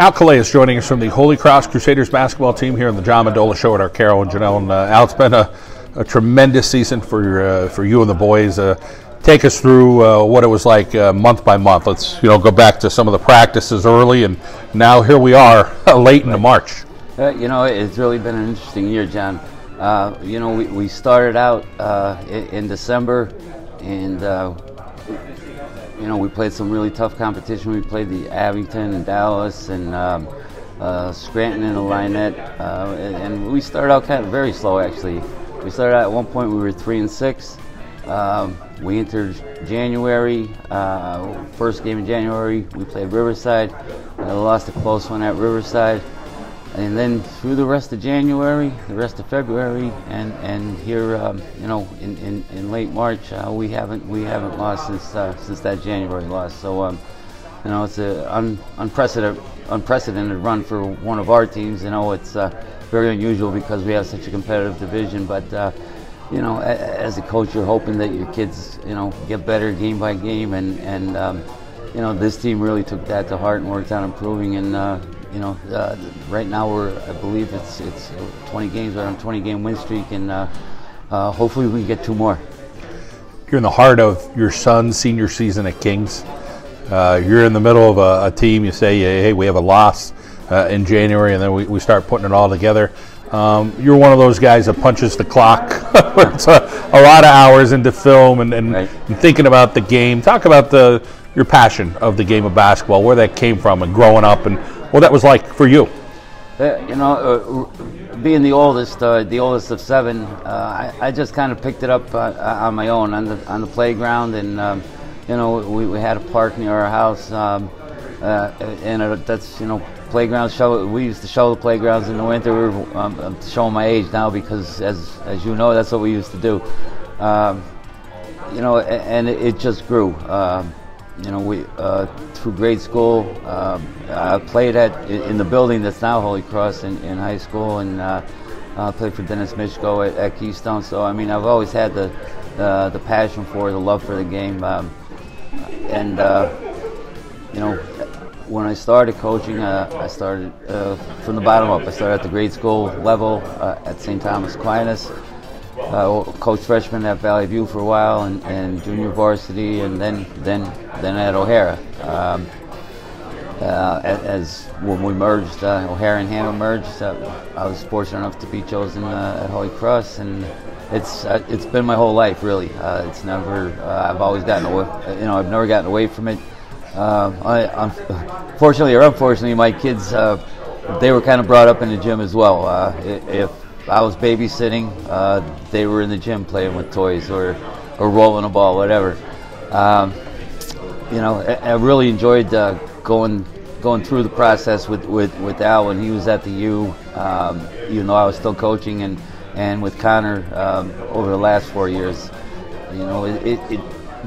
Al Calais is joining us from the Holy Cross Crusaders basketball team here on the John Mendola Show at our Carol and Janelle. And Al, it's been a tremendous season for you and the boys. Take us through what it was like month by month. Let's go back to some of the practices early, and now here we are late into March. It's really been an interesting year, John. We started out in December, and we played some really tough competition. We played the Abington and Dallas and Scranton in the Linette, and we started out kind of very slow, actually. We started out at one point, we were 3-6. We entered January, first game in January, we played Riverside. Lost a close one at Riverside. And then through the rest of January, the rest of February, and here, in late March, we haven't lost since that January loss. So, it's an unprecedented run for one of our teams. It's very unusual because we have such a competitive division. But as a coach, you're hoping that your kids, get better game by game, and this team really took that to heart and worked on improving. And right now I believe it's 20 games. We're on a 20-game win streak, and hopefully we can get 2 more. You're in the heart of your son's senior season at Kings. You're in the middle of a team. You say, hey, we have a loss in January, and then we start putting it all together. You're one of those guys that punches the clock. It's a lot of hours into film and, right. and thinking about the game. Talk about your passion of the game of basketball, where that came from, and growing up, and what that was like for you. Being the oldest of 7, I just kind of picked it up on my own on the playground, and we had a park near our house, and that's playground show. We used to show the playgrounds in the winter. I'm showing my age now because, as you know, that's what we used to do. And it just grew. We through grade school, I played in the building that's now Holy Cross in high school, and played for Dennis Mishko at Keystone. So I've always had the passion for it, the love for the game, when I started coaching, I started from the bottom up. I started at the grade school level at St. Thomas Aquinas. Coached freshman at Valley View for a while, and junior varsity, and then at O'Hara. As when we merged, O'Hara and Hannah merged, I was fortunate enough to be chosen at Holy Cross, and it's been my whole life, really. It's never I've always gotten away. I've never gotten away from it. Fortunately or unfortunately, my kids they were kind of brought up in the gym as well. If I was babysitting, they were in the gym playing with toys or rolling a ball, whatever. I really enjoyed going through the process with Al when he was at the U, even though I was still coaching, and with Connor over the last 4 years.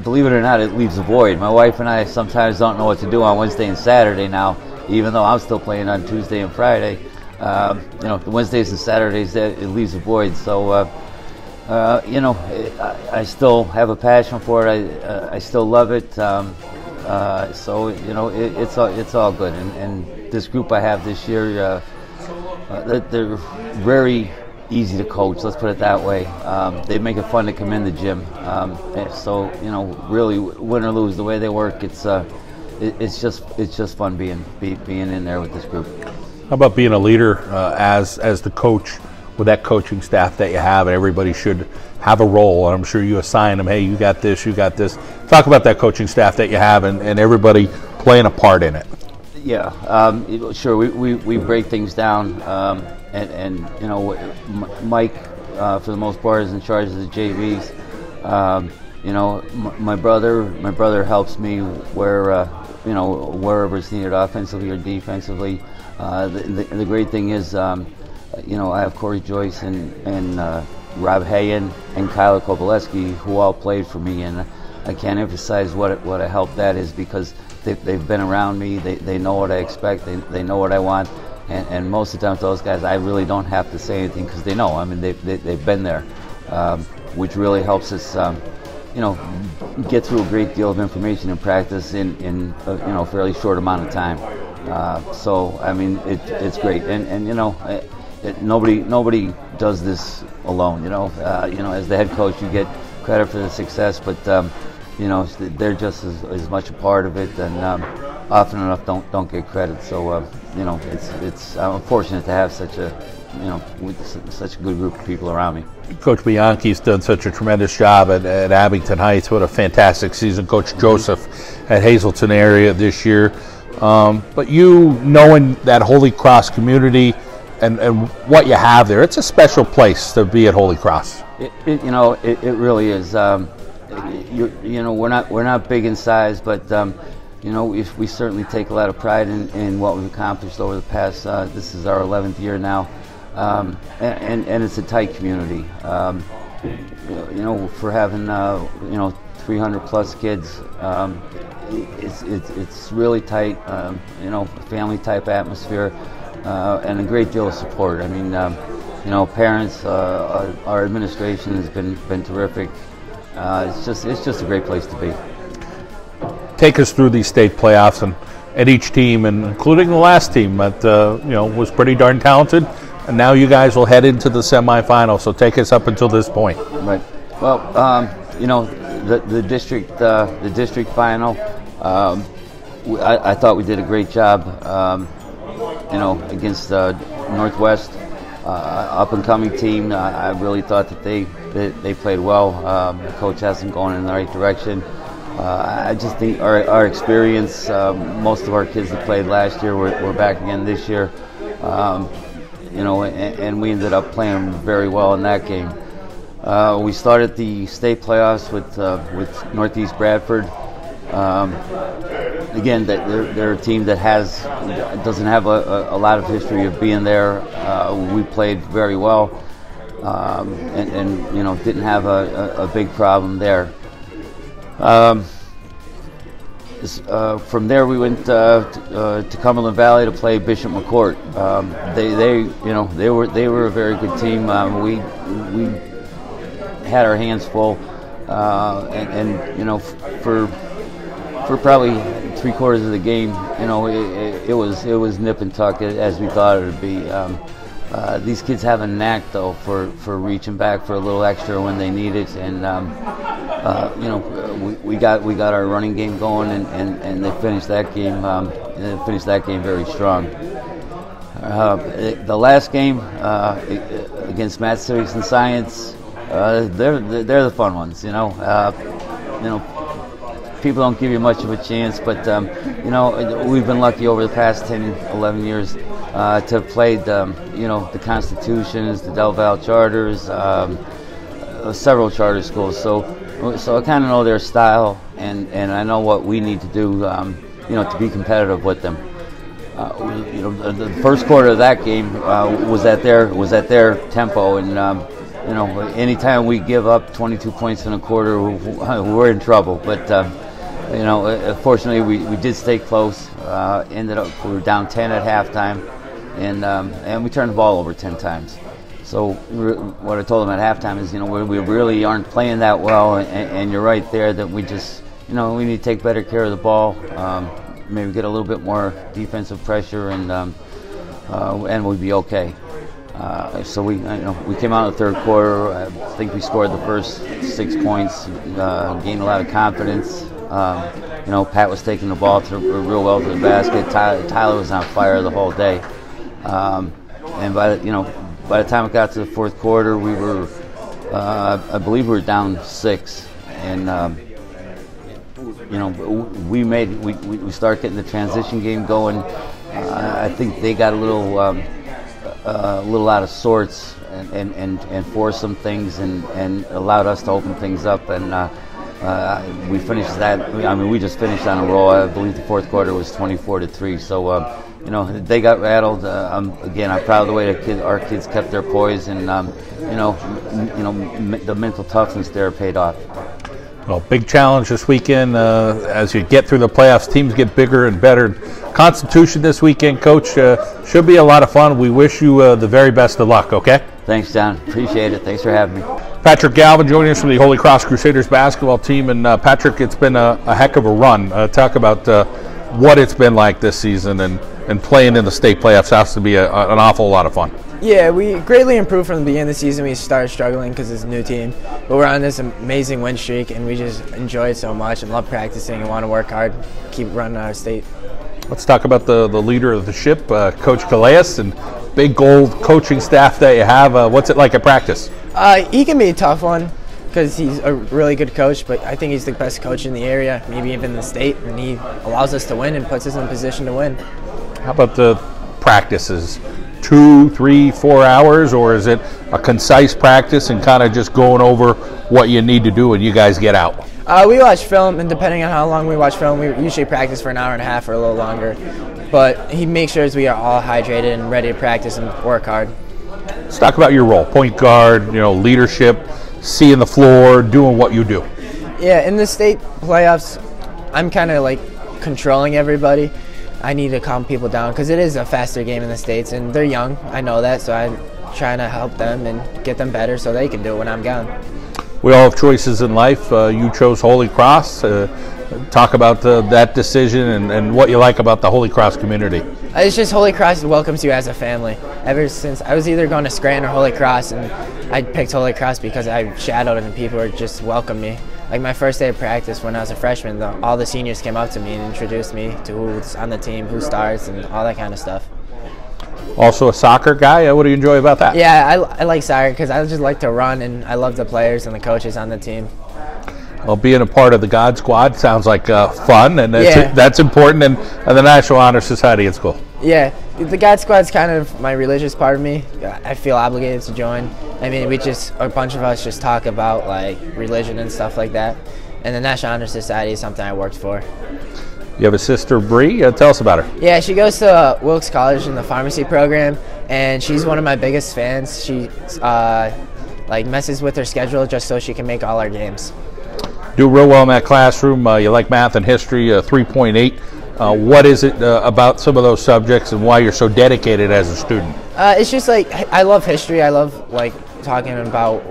Believe it or not, it leaves a void. My wife and I sometimes don't know what to do on Wednesday and Saturday now, even though I'm still playing on Tuesday and Friday. The Wednesdays and Saturdays, it leaves a void. So, I still have a passion for it. I still love it. So, it's all good. And this group I have this year, they're very easy to coach. Let's put it that way. They make it fun to come in the gym. So, really, win or lose, the way they work, it's just fun being in there with this group. How about being a leader as the coach with that coaching staff that you have, and everybody should have a role, and I'm sure you assign them, hey, you got this, you got this. Talk about that coaching staff that you have and everybody playing a part in it. Yeah, sure, we break things down, and Mike, for the most part, is in charge of the JVs. My brother helps me wherever it's needed, offensively or defensively. The great thing is, I have Corey Joyce and Rob Hayen and Kyler Kovalevsky, who all played for me, and I can't emphasize what a help that is, because they've been around me. They know what I expect. They know what I want, and most of the time, those guys, I really don't have to say anything because they know. They've been there, which really helps us, get through a great deal of information and practice in a fairly short amount of time. So I mean, it's great, and you know, nobody does this alone. You know, as the head coach, you get credit for the success, but you know, they're just as much a part of it, and often enough don't get credit. So you know, I'm fortunate to have such a such a good group of people around me. Coach Bianchi's done such a tremendous job at Abington Heights. What a fantastic season. Coach Joseph at Hazleton area this year. But you knowing that Holy Cross community and what you have there, it's a special place to be at Holy Cross. It really is. You know, we're not big in size, but you know, we certainly take a lot of pride in what we've accomplished over the past. This is our 11th year now, and it's a tight community. You know, for having 300 plus kids, it's really tight. You know, family type atmosphere, and a great deal of support. I mean, you know, parents, our administration has been terrific. It's just a great place to be. Take us through these state playoffs and each team, and including the last team that you know, was pretty darn talented, and now you guys will head into the semifinals. So take us up until this point. Right. Well, you know, the district final. I thought we did a great job. You know, against Northwest, up and coming team. I really thought that they played well. The coach has them going in the right direction. I just think our experience, most of our kids that played last year were back again this year. You know, and we ended up playing very well in that game. We started the state playoffs with Northeast Bradford. Again, they're a team that doesn't have a lot of history of being there. We played very well, and you know, didn't have a big problem there. From there, we went to Cumberland Valley to play Bishop McCourt. They were a very good team. We had our hands full, and you know, for probably 3/4 of the game, you know, it was nip and tuck as we thought it would be. These kids have a knack though for reaching back for a little extra when they need it, and you know, we got our running game going, and they finished that game. They finished that game very strong. The last game against Math, Civics, and Science, they're the fun ones. You know, people don't give you much of a chance, but you know, we've been lucky over the past 10, 11 years to have played you know, the Constitutions, the Del Val Charters, several charter schools. So I kind of know their style, and I know what we need to do, you know, to be competitive with them. You know, the first quarter of that game was at their tempo, and you know, anytime we give up 22 points in a quarter, we're in trouble. But you know, fortunately, we did stay close. Ended up, we were down 10 at halftime, and we turned the ball over 10 times. So what I told them at halftime is, you know, we really aren't playing that well, and you're right there that we just, you know, we need to take better care of the ball, maybe get a little bit more defensive pressure, and we'd be okay. So we came out in the third quarter. I think we scored the first 6 points, gained a lot of confidence. You know, Pat was taking the ball real well to the basket. Tyler was on fire the whole day. And by the time it got to the fourth quarter, we were, I believe we were down 6, and you know, we started getting the transition game going. I think they got a little out of sorts and forced some things and allowed us to open things up, and we finished that. I mean, we just finished on a roll. I believe the fourth quarter was 24-3. So you know, they got rattled. Again, I'm proud of the way our kids kept their poise, and you know, the mental toughness there paid off. Well, big challenge this weekend. As you get through the playoffs, teams get bigger and better. Constitution this weekend, Coach. Should be a lot of fun. We wish you the very best of luck, okay? Thanks, John. Appreciate it. Thanks for having me. Patrick Galvin joining us from the Holy Cross Crusaders basketball team. And Patrick, it's been a heck of a run. Talk about what it's been like this season, and and playing in the state playoffs has to be an awful lot of fun. Yeah, we greatly improved from the beginning of the season. We started struggling because it's a new team, but we're on this amazing win streak, and we just enjoy it so much and love practicing and want to work hard, keep running our state. Let's talk about the leader of the ship, Coach Calais, and big gold coaching staff that you have. What's it like at practice? He can be a tough one because he's a really good coach, but I think he's the best coach in the area, maybe even the state, and he allows us to win and puts us in a position to win. How about the practices? 2, 3, 4 hours, or is it a concise practice and kind of just going over what you need to do and you guys get out? We watch film, and depending on how long we watch film, we usually practice for an hour and a half or a little longer. But he makes sure we are all hydrated and ready to practice and work hard. Let's talk about your role, point guard, leadership, seeing the floor, doing what you do. Yeah, in the state playoffs, I'm kind of like controlling everybody. I need to calm people down because it is a faster game in the States, and they're young. I know that, so I'm trying to help them and get them better so they can do it when I'm gone. We all have choices in life. You chose Holy Cross. Talk about that decision and what you like about the Holy Cross community. It's just Holy Cross welcomes you as a family. Ever since I was either going to Scranton or Holy Cross, and I picked Holy Cross because I shadowed and people would just welcome me. Like my first day of practice when I was a freshman, all the seniors came up to me and introduced me to who's on the team, who starts, and all that kind of stuff. Also a soccer guy. What do you enjoy about that? Yeah, I like soccer because I just like to run, and I love the players and the coaches on the team. Well, being a part of the God Squad sounds like fun, and that's important, and the National Honor Society at school. Yeah, the God Squad's kind of my religious part of me. I feel obligated to join. I mean, a bunch of us just talk about like religion and stuff like that. And the National Honor Society is something I worked for. You have a sister, Bree. Tell us about her. Yeah, she goes to Wilkes College in the pharmacy program, and she's one of my biggest fans. She like messes with her schedule just so she can make all our games. Do real well in that classroom. You like math and history, 3.8. What is it about some of those subjects and why you're so dedicated as a student? It's just like I love history. I love like talking about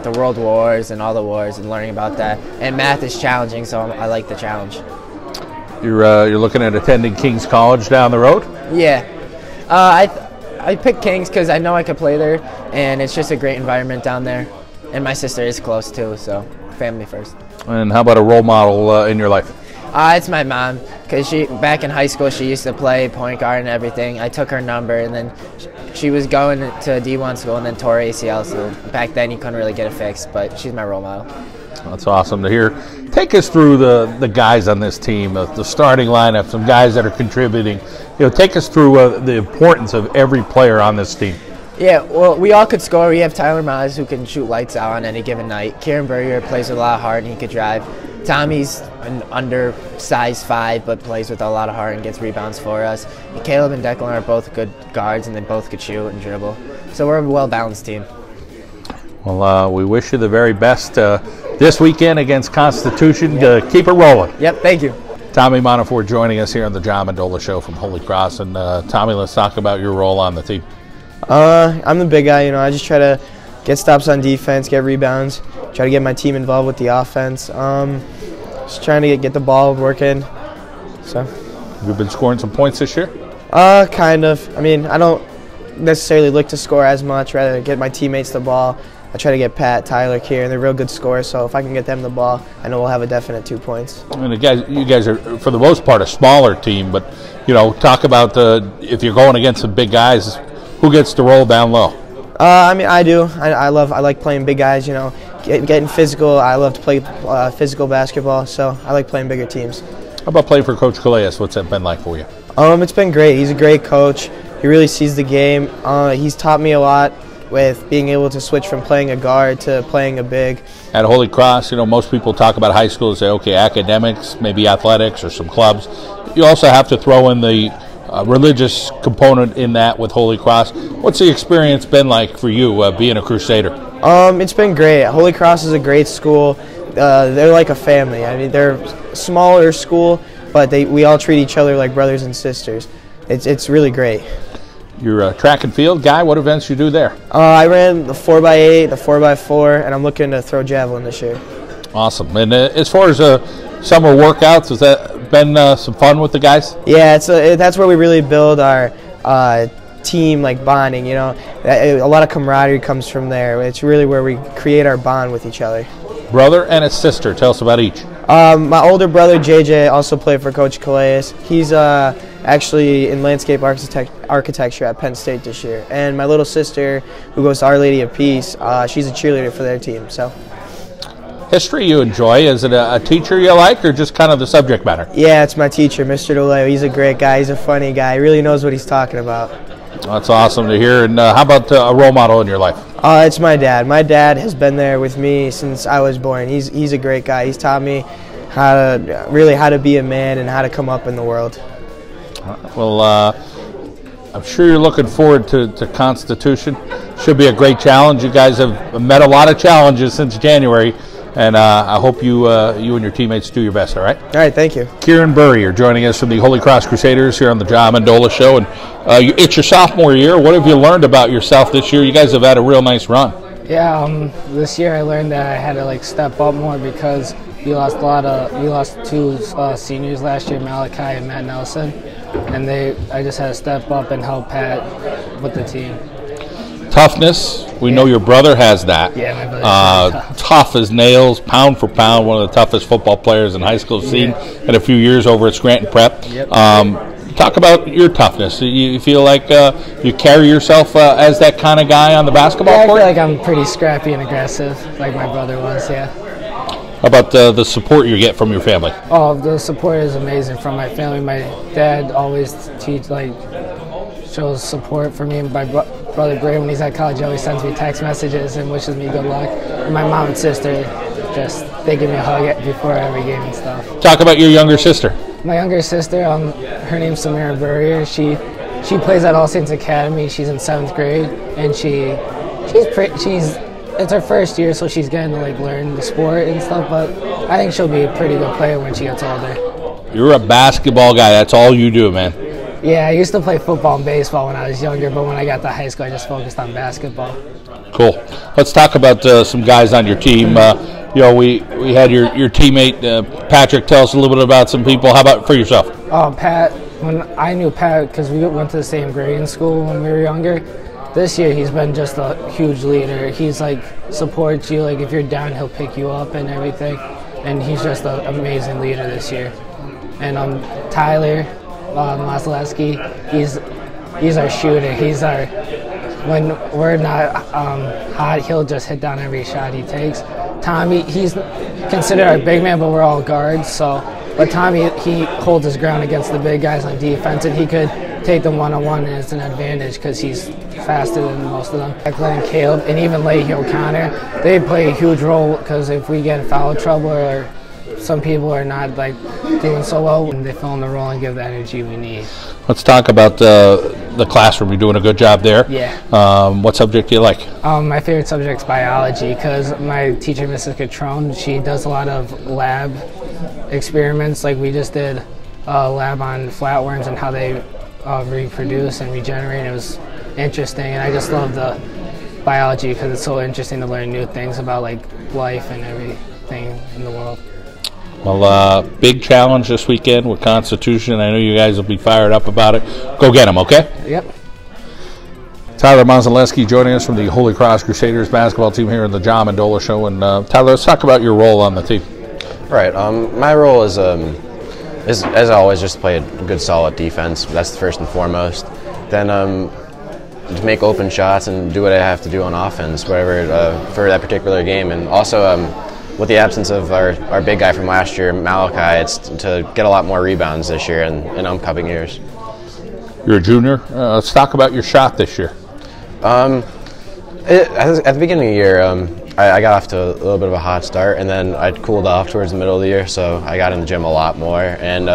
the world wars and all the wars and learning about that. And math is challenging, so I like the challenge. You're looking at attending King's College down the road? Yeah. I picked King's because I know I could play there, and it's just a great environment down there. And my sister is close too, so family first. And how about a role model in your life? It's my mom, because back in high school she used to play point guard and everything. I took her number, and then she was going to D1 school and then tore ACL, so back then you couldn't really get it fixed, but she's my role model. That's awesome to hear. Take us through the guys on this team, the starting lineup, some guys that are contributing. Take us through the importance of every player on this team. Yeah, well, we all could score. We have Tyler Mize, who can shoot lights out on any given night. Kieran plays with a lot of heart, and he could drive. Tommy's an undersized 5, but plays with a lot of heart and gets rebounds for us. And Caleb and Declan are both good guards, and they both could shoot and dribble. So we're a well-balanced team. Well, we wish you the very best this weekend against Constitution. Yep. Keep it rolling. Yep, thank you. Tommy Montefiore joining us here on the John Mendola Show from Holy Cross. And Tommy, let's talk about your role on the team. I'm the big guy, I just try to get stops on defense, get rebounds, try to get my team involved with the offense. Just trying to get the ball working. So. You've been scoring some points this year? Kind of. I mean, I don't necessarily look to score as much, rather get my teammates the ball. I try to get Pat, Tyler, Kieran. They're real good scorers, so if I can get them the ball, I know we'll have a definite 2 points. I mean, you guys are, for the most part, a smaller team, but, talk about if you're going against some big guys, who gets the roll down low? I mean, I do. I like playing big guys, getting physical. I love to play physical basketball, so I like playing bigger teams. How about playing for Coach Calais? What's that been like for you? It's been great. He's a great coach. He really sees the game. He's taught me a lot with being able to switch from playing a guard to playing a big. At Holy Cross, most people talk about high school and say, okay, academics, maybe athletics or some clubs. You also have to throw in the religious component in that with Holy Cross. What's the experience been like for you being a Crusader? It's been great. Holy Cross is a great school. They're like a family. I mean, they're a smaller school, but we all treat each other like brothers and sisters. It's really great. You're a track and field guy. What events you do there? I ran the 4x8, the 4x4, and I'm looking to throw javelin this year. Awesome. And as far as summer workouts, has that been some fun with the guys? Yeah, that's where we really build our team like bonding. You know, a lot of camaraderie comes from there. It's really where we create our bond with each other. Brother and a sister. Tell us about each. My older brother JJ also played for Coach Calais. He's actually in landscape architecture at Penn State this year. And my little sister, who goes to Our Lady of Peace, she's a cheerleader for their team. So. History you enjoy? Is it a teacher you like, or just kind of the subject matter? Yeah, it's my teacher, Mr. DeLeo. He's a great guy. He's a funny guy. He really knows what he's talking about. That's awesome to hear. And how about a role model in your life? It's my dad. My dad has been there with me since I was born. He's a great guy. He's taught me how to be a man and how to come up in the world. Well, I'm sure you're looking forward to Constitution. Should be a great challenge. You guys have met a lot of challenges since January, and I hope you and your teammates do your best. All right. All right. Thank you. Kieran you're joining us from the Holy Cross Crusaders here on the John Mendola Show, and it's your sophomore year. What have you learned about yourself this year? You guys have had a real nice run. Yeah, this year I learned that I had to step up more because we lost two seniors last year, Malachi and Matt Nelson, and I just had to step up and help Pat with the team. Toughness. We know your brother has that. Yeah, my brother. Tough as nails, pound for pound, one of the toughest football players in high school seen in a few years over at Scranton Prep. Yep. Talk about your toughness. You feel like you carry yourself as that kind of guy on the basketball court? I feel like I'm pretty scrappy and aggressive, like my brother was, yeah. How about the support you get from your family? Oh, the support is amazing from my family. My dad always shows support for me, and my brother Gray, when he's at college, he always sends me text messages and wishes me good luck. And my mom and sister, they give me a hug before every game and stuff. Talk about your younger sister. My younger sister, her name's Samira Burrier. She plays at All Saints Academy. She's in 7th grade, and it's her first year, so she's getting to learn the sport and stuff. But I think she'll be a pretty good player when she gets older. You're a basketball guy. That's all you do, man. Yeah, I used to play football and baseball when I was younger, but when I got to high school, I just focused on basketball. Cool. Let's talk about some guys on your team. We had your teammate Patrick. Tell us a little bit about some people. How about for yourself? Oh, Pat. When I knew Pat, because we went to the same grade in school when we were younger. This year, he's been just a huge leader. He's supports you. If you're down, he'll pick you up and everything. And he's just an amazing leader this year. And Tyler Maslewski, he's our shooter. When we're not hot, he'll just hit down every shot he takes. Tommy, he's considered our big man, but we're all guards. But Tommy, he holds his ground against the big guys on defense, and he could take them one-on-one, and it's an advantage because he's faster than most of them. Glenn and Caleb, and even Leahy O'Connor, they play a huge role because if we get in foul trouble or some people are not doing so well, they fill in the role and give the energy we need. Let's talk about the classroom. You're doing a good job there. Yeah. What subject do you like? My favorite subject is biology because my teacher, Mrs. Catrone, she does a lot of lab experiments. We just did a lab on flatworms and how they reproduce and regenerate. It was interesting, and I just love the biology because it's so interesting to learn new things about life and everything in the world. Well, big challenge this weekend with Constitution. I know you guys will be fired up about it. Go get them, okay? Yep. Tyler Maslewski joining us from the Holy Cross Crusaders basketball team here in the John Mendola Show. And Tyler, let's talk about your role on the team. Right. My role is as always, just play a good, solid defense. That's the first and foremost. Then to make open shots and do what I have to do on offense, whatever for that particular game. And also, with the absence of our big guy from last year, Malachi, it's to get a lot more rebounds this year and in upcoming years. You're a junior. Let's talk about your shot this year. At the beginning of the year, I got off to a little bit of a hot start, and then I cooled off towards the middle of the year, so I got in the gym a lot more. And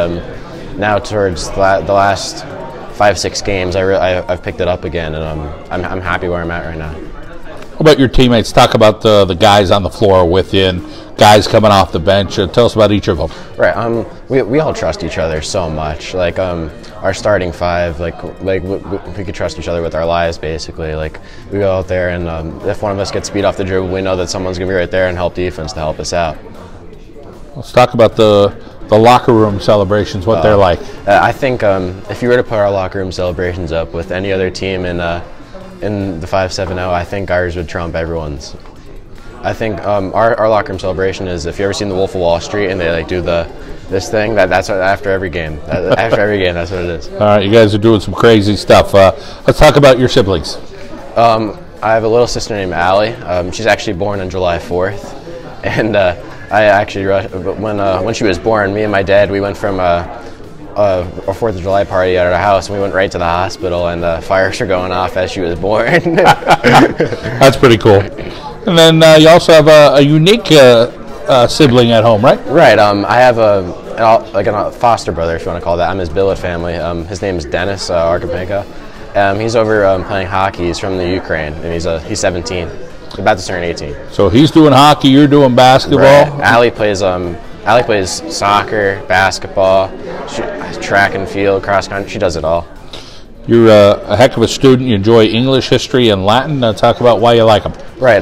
now towards the last 5-6 games, I've picked it up again, and I'm happy where I'm at right now. How about your teammates? Talk about the guys on the floor with you and guys coming off the bench. Tell us about each of them. Right. We all trust each other so much. Our starting five, we could trust each other with our lives, basically. We go out there, and if one of us gets beat off the dribble, we know that someone's going to be right there and help defense to help us out. Let's talk about the locker room celebrations, what they're like. I think if you were to put our locker room celebrations up with any other team in the 5-7-0, I think ours would trump everyone's. I think our locker room celebration is, if you ever seen The Wolf of Wall Street and they like do this thing, that's after every game. After every game, that's what it is. All right, you guys are doing some crazy stuff. Let's talk about your siblings. I have a little sister named Allie. She's actually born on July 4th, and I actually when she was born, me and my dad, we went from a 4th of July party at our house, and we went right to the hospital, and the fires were going off as she was born. That's pretty cool. And then you also have a unique sibling at home, right? Right. I have a foster brother, if you want to call that. I'm his billet family. His name is Dennis Arkapenko. He's over playing hockey. He's from the Ukraine, and he's 17. He's about to turn 18. So he's doing hockey. You're doing basketball. Right. Allie plays soccer, basketball, track and field, cross country. She does it all. You're a heck of a student. You enjoy English, history, and Latin. Talk about why you like them. Right.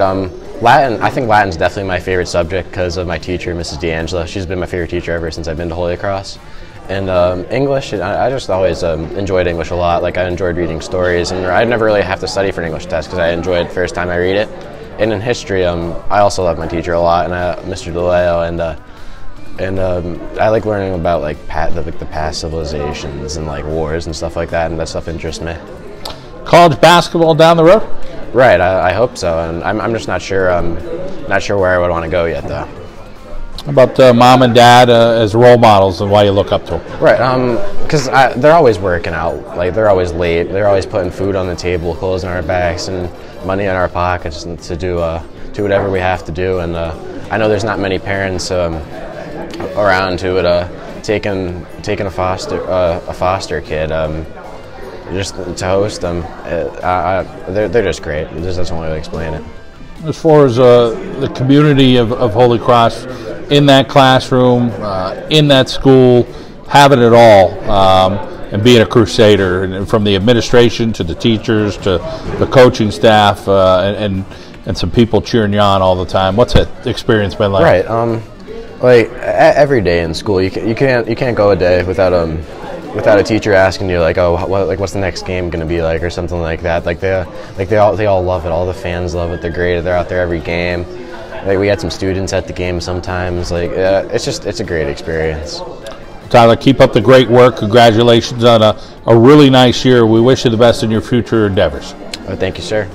Latin. I think Latin's definitely my favorite subject because of my teacher, Mrs. D'Angela. She's been my favorite teacher ever since I've been to Holy Cross. And English, I just always enjoyed English a lot. Like, I enjoyed reading stories, and I never really have to study for an English test because I enjoyed the first time I read it. And in history, I also love my teacher a lot, and Mr. DeLeo, and I like learning about like the past civilizations and like wars and stuff like that, and that stuff interests me. College basketball down the road? Right, I hope so, and I'm just not sure. Not sure where I would want to go yet, though. How about mom and dad as role models and why you look up to them? Right, because they're always working out. Like, they're always late. They're always putting food on the table, clothes in our backs, and money in our pockets to do whatever we have to do. And I know there's not many parents around who would taking a foster kid just to host them. They're just great. That's the only way to explain it. As far as the community of Holy Cross, in that classroom, in that school, having it all, and being a Crusader, and from the administration to the teachers to the coaching staff, and some people cheering you on all the time. What's that experience been like? Right. Like every day in school, you can't go a day without a teacher asking you like, oh, what's the next game going to be like, or something like that. They all love it. All the fans love it. They're great. They're out there every game. Like, we had some students at the game sometimes. Like, it's a great experience. Tyler, keep up the great work. Congratulations on a really nice year. We wish you the best in your future endeavors. Oh, thank you, sir.